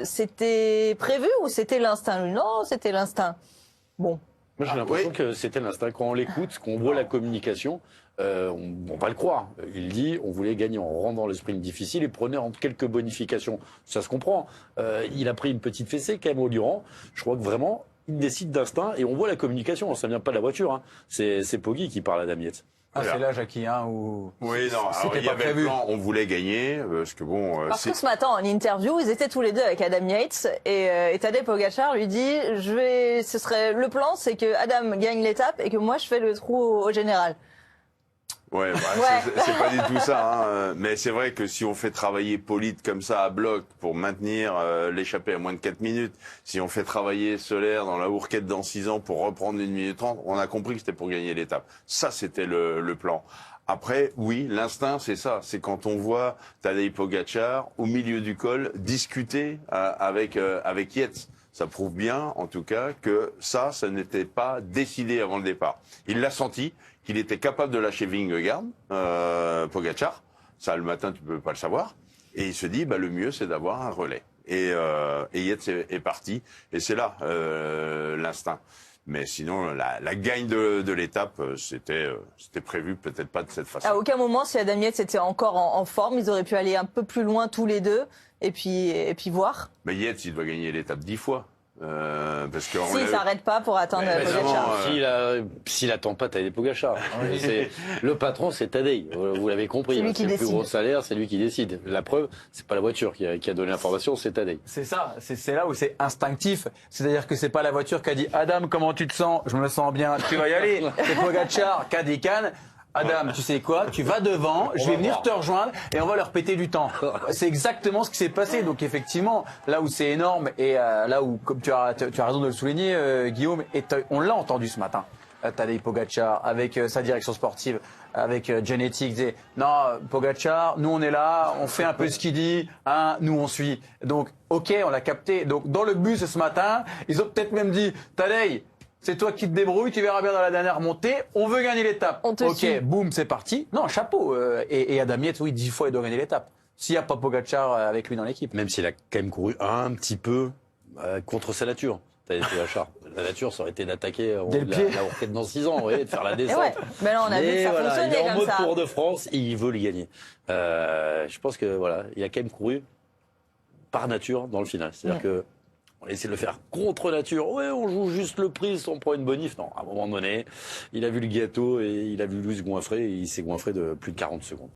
C'était prévu ou c'était l'instinct? Non, c'était l'instinct. Bon. Moi, j'ai l'impression que c'était l'instinct. Quand on l'écoute, qu'on voit la communication, on va le croire. Il dit on voulait gagner en rendant le sprint difficile et prenait en quelques bonifications. Ça se comprend. Il a pris une petite fessée quand même au Durand. Je crois que vraiment, il décide d'instinct et on voit la communication. Ça vient pas de la voiture. Hein. C'est Poggi qui parle à Adam Yates. Ah, c'est là, Jackie, hein, où oui, non, alors, il y avait le plan, on voulait gagner, parce que bon... Parce que ce matin, en interview, ils étaient tous les deux avec Adam Yates, et Tadej Pogačar lui dit, le plan, c'est que Adam gagne l'étape, et que moi, je fais le trou au général. Ouais, c'est pas du tout ça, hein. Mais c'est vrai que si on fait travailler Polite comme ça à bloc pour maintenir l'échappée à moins de 4 minutes, si on fait travailler Soler dans la Hourquette dans 6 ans pour reprendre 1 minute 30, on a compris que c'était pour gagner l'étape. Ça, c'était le plan. Après, oui, l'instinct, c'est ça. C'est quand on voit Tadej Pogačar au milieu du col discuter avec Yates. Ça prouve bien, en tout cas, que ça n'était pas décidé avant le départ. Il l'a senti, qu'il était capable de lâcher Vingegaard, Pogačar. Ça, le matin, tu peux pas le savoir. Et il se dit, le mieux, c'est d'avoir un relais. Et Yates est parti. Et c'est là l'instinct. Mais sinon, la gagne de l'étape, c'était prévu peut-être pas de cette façon. À aucun moment, si Adam Yates était encore en forme, ils auraient pu aller un peu plus loin tous les deux et puis voir. Mais Yates, il doit gagner l'étape 10 fois. Parce que s'il s'arrête pas pour attendre Pogačar. S'il attend pas Tadej Pogačar. Le patron, c'est Tadej. Vous l'avez compris. C'est le plus gros salaire, c'est lui qui décide. La preuve, c'est pas la voiture qui a donné l'information, c'est Tadej. C'est ça. C'est là où c'est instinctif. C'est-à-dire que c'est pas la voiture qui a dit Adam, comment tu te sens? Je me sens bien. Tu vas y aller. C'est Pogačar qui a dit Cannes. Adam, tu sais quoi? Tu vas devant, je vais venir te rejoindre et on va leur péter du temps. C'est exactement ce qui s'est passé. Donc effectivement, là où c'est énorme et là où, comme tu as raison de le souligner, Guillaume, et on l'a entendu ce matin, Tadej Pogačar avec sa direction sportive, avec Genetics, disait non, Pogačar, nous on est là, on fait un peu ce qu'il dit, hein, nous on suit. Donc ok, on l'a capté. Donc dans le bus ce matin, ils ont peut-être même dit Tadej, c'est toi qui te débrouilles, tu verras bien dans la dernière montée, on veut gagner l'étape. Ok, boum, c'est parti. Non, chapeau. Et Adam Yates, oui, 10 fois il doit gagner l'étape. S'il n'y a pas Pogačar avec lui dans l'équipe. Même s'il a quand même couru un petit peu contre sa nature. La nature, ça aurait été d'attaquer la Hourquette dans 6 ans, de faire la descente. Mais là, on a vu que ça fonctionnait il est en mode comme ça. Tour de France, il veut le gagner. Je pense que il a quand même couru par nature dans le final. C'est-à-dire que on a essayé de le faire contre nature. Ouais, on joue juste le prix, on prend une bonif. Non, à un moment donné, il a vu le gâteau et il a vu Luis goinfrer et il s'est goinfré de plus de 40 secondes.